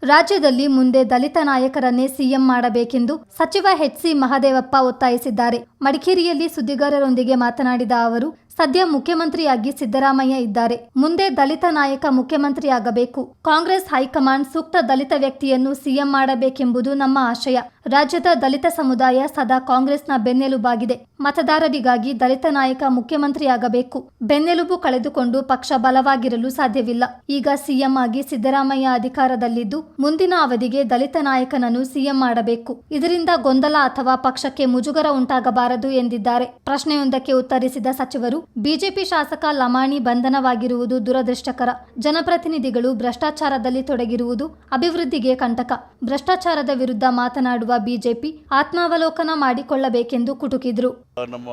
ರಾಜ್ಯದಲ್ಲಿ ಮುಂದೆ ದಲಿತ ನಾಯಕರನ್ನೇ ಸಿಎಂ ಮಾಡಬೇಕೆಂದು ಸಚಿವ ಎಚ್.ಸಿ. ಮಹದೇವಪ್ಪ ಒತ್ತಾಯಿಸಿದ್ದಾರೆ. ಮಡಿಕೇರಿಯಲ್ಲಿ ಸುದ್ದಿಗಾರರೊಂದಿಗೆ ಮಾತನಾಡಿದ ಅವರು, ಸದ್ಯ ಮುಖ್ಯಮಂತ್ರಿಯಾಗಿ ಸಿದ್ದರಾಮಯ್ಯ ಇದ್ದಾರೆ. ಮುಂದೆ ದಲಿತ ನಾಯಕ ಮುಖ್ಯಮಂತ್ರಿಯಾಗಬೇಕು. ಕಾಂಗ್ರೆಸ್ ಹೈಕಮಾಂಡ್ ಸೂಕ್ತ ದಲಿತ ವ್ಯಕ್ತಿಯನ್ನು ಸಿಎಂ ಮಾಡಬೇಕೆಂಬುದು ನಮ್ಮ ಆಶಯ. ರಾಜ್ಯದ ದಲಿತ ಸಮುದಾಯ ಸದಾ ಕಾಂಗ್ರೆಸ್ನ ಬೆನ್ನೆಲುಬಾಗಿದೆ. ಮತದಾರರಿಗಾಗಿ ದಲಿತ ನಾಯಕ ಮುಖ್ಯಮಂತ್ರಿಯಾಗಬೇಕು. ಬೆನ್ನೆಲುಬು ಕಳೆದುಕೊಂಡು ಪಕ್ಷ ಬಲವಾಗಿರಲು ಸಾಧ್ಯವಿಲ್ಲ. ಈಗ ಸಿಎಂ ಆಗಿ ಸಿದ್ದರಾಮಯ್ಯ ಅಧಿಕಾರದಲ್ಲಿದ್ದು, ಮುಂದಿನ ಅವಧಿಗೆ ದಲಿತ ನಾಯಕನನ್ನು ಸಿಎಂ ಮಾಡಬೇಕು. ಇದರಿಂದ ಗೊಂದಲ ಅಥವಾ ಪಕ್ಷಕ್ಕೆ ಮುಜುಗರ ಉಂಟಾಗಬಾರದು ಎಂದಿದ್ದಾರೆ. ಪ್ರಶ್ನೆಯೊಂದಕ್ಕೆ ಉತ್ತರಿಸಿದ ಸಚಿವರು, ಬಿಜೆಪಿ ಶಾಸಕ ಲಮಾಣಿ ಬಂಧನವಾಗಿರುವುದು ದುರದೃಷ್ಟಕರ. ಜನಪ್ರತಿನಿಧಿಗಳು ಭ್ರಷ್ಟಾಚಾರದಲ್ಲಿ ತೊಡಗಿರುವುದು ಅಭಿವೃದ್ಧಿಗೆ ಕಂಟಕ. ಭ್ರಷ್ಟಾಚಾರದ ವಿರುದ್ಧ ಮಾತನಾಡುವ ಬಿಜೆಪಿ ಆತ್ಮಾವಲೋಕನ ಮಾಡಿಕೊಳ್ಳಬೇಕೆಂದು ಕುಟುಕಿದ್ರು. ನಮ್ಮ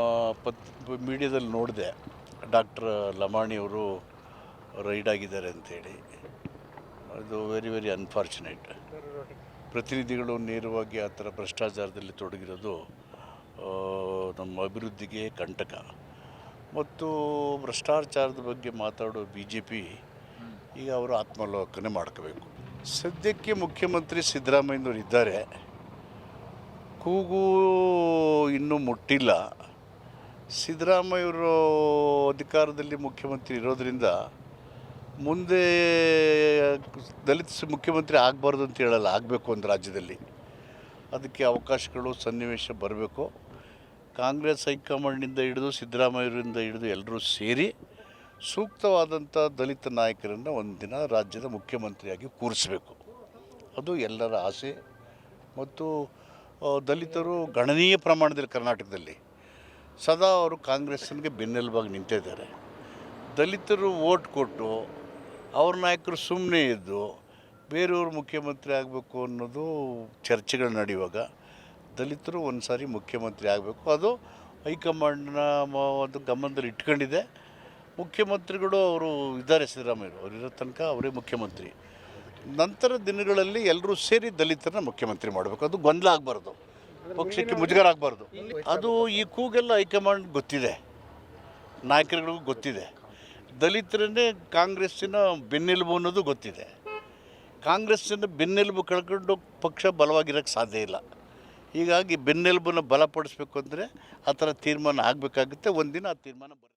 ಮೀಡಿಯಾದಲ್ಲಿ ನೋಡಿದೆ, ಡಾಕ್ಟರ್ ಲಮಾಣಿಯವರು ರೈಡ್ ಆಗಿದ್ದಾರೆ ಅಂತೇಳಿ. ಅದು ವೆರಿ ಅನ್ಫಾರ್ಚುನೇಟ್. ಪ್ರತಿನಿಧಿಗಳು ನೇರವಾಗಿ ಆ ಥರ ಭ್ರಷ್ಟಾಚಾರದಲ್ಲಿ ತೊಡಗಿರೋದು ನಮ್ಮ ಅಭಿವೃದ್ಧಿಗೆ ಕಂಟಕ. ಮತ್ತು ಭ್ರಷ್ಟಾಚಾರದ ಬಗ್ಗೆ ಮಾತಾಡೋ BJP ಈಗ ಅವರು ಆತ್ಮಾವಲೋಕನೆ ಮಾಡ್ಕೋಬೇಕು. ಸದ್ಯಕ್ಕೆ ಮುಖ್ಯಮಂತ್ರಿ ಸಿದ್ದರಾಮಯ್ಯನವರು ಇದ್ದಾರೆ. ಕೂಗು ಇನ್ನೂ ಮುಟ್ಟಿಲ್ಲ. ಸಿದ್ದರಾಮಯ್ಯವರು ಅಧಿಕಾರದಲ್ಲಿ ಮುಖ್ಯಮಂತ್ರಿ ಇರೋದರಿಂದ ಮುಂದೆ ದಲಿತ ಮುಖ್ಯಮಂತ್ರಿ ಆಗಬಾರ್ದು ಅಂತ ಹೇಳಲ್ಲ, ಆಗಬೇಕು ಒಂದು ರಾಜ್ಯದಲ್ಲಿ. ಅದಕ್ಕೆ ಅವಕಾಶಗಳು ಸನ್ನಿವೇಶ ಬರಬೇಕು. ಕಾಂಗ್ರೆಸ್ ಹೈಕಮಾಂಡ್ನಿಂದ ಹಿಡಿದು ಸಿದ್ದರಾಮಯ್ಯರಿಂದ ಹಿಡಿದು ಎಲ್ಲರೂ ಸೇರಿ ಸೂಕ್ತವಾದಂಥ ದಲಿತ ನಾಯಕರನ್ನು ಒಂದಿನ ರಾಜ್ಯದ ಮುಖ್ಯಮಂತ್ರಿಯಾಗಿ ಕೂರಿಸಬೇಕು. ಅದು ಎಲ್ಲರ ಆಸೆ. ಮತ್ತು ದಲಿತರು ಗಣನೀಯ ಪ್ರಮಾಣದಲ್ಲಿ ಕರ್ನಾಟಕದಲ್ಲಿ ಸದಾ ಅವರು ಕಾಂಗ್ರೆಸ್ಸಿಗೆ ಬೆನ್ನೆಲುಬಾಗಿ ನಿಂತಿದ್ದಾರೆ. ದಲಿತರು ವೋಟ್ ಕೊಟ್ಟು ಅವ್ರ ನಾಯಕರು ಸುಮ್ಮನೆ ಇದ್ದು ಬೇರೆಯವರು ಮುಖ್ಯಮಂತ್ರಿ ಆಗಬೇಕು ಅನ್ನೋದು ಚರ್ಚೆಗಳು ನಡೆಯುವಾಗ ದಲಿತರು ಒಂದು ಸಾರಿ ಮುಖ್ಯಮಂತ್ರಿ ಆಗಬೇಕು. ಅದು ಹೈಕಮಾಂಡ್ನ ಒಂದು ಗಮನದಲ್ಲಿ ಇಟ್ಕೊಂಡಿದೆ. ಮುಖ್ಯಮಂತ್ರಿಗಳು ಅವರು ಇದ್ದಾರೆ, ಸಿದ್ದರಾಮಯ್ಯರು ಅವರಿರೋ ತನಕ ಅವರೇ ಮುಖ್ಯಮಂತ್ರಿ. ನಂತರ ದಿನಗಳಲ್ಲಿ ಎಲ್ಲರೂ ಸೇರಿ ದಲಿತರನ್ನ ಮುಖ್ಯಮಂತ್ರಿ ಮಾಡಬೇಕು. ಅದು ಗೊಂದಲ ಆಗಬಾರ್ದು, ಪಕ್ಷಕ್ಕೆ ಮುಜುಗರ ಆಗಬಾರ್ದು. ಅದು ಈ ಕೂಗೆಲ್ಲ ಹೈಕಮಾಂಡ್ ಗೊತ್ತಿದೆ, ನಾಯಕರುಗಳಿಗೂ ಗೊತ್ತಿದೆ. ದಲಿತರನ್ನೇ ಕಾಂಗ್ರೆಸ್ಸಿನ ಬೆನ್ನೆಲುಬು ಅನ್ನೋದು ಗೊತ್ತಿದೆ. ಕಾಂಗ್ರೆಸ್ಸಿನ ಬೆನ್ನೆಲುಬು ಕಳ್ಕೊಂಡು ಪಕ್ಷ ಬಲವಾಗಿರೋಕ್ಕೆ ಸಾಧ್ಯ ಇಲ್ಲ. ಹೀಗಾಗಿ ಬೆನ್ನೆಲುಬನ್ನು ಬಲಪಡಿಸ್ಬೇಕು ಅಂದರೆ ಆ ಥರ ತೀರ್ಮಾನ ಆಗಬೇಕಾಗುತ್ತೆ. ಒಂದಿನ ಆ ತೀರ್ಮಾನ ಬರುತ್ತೆ.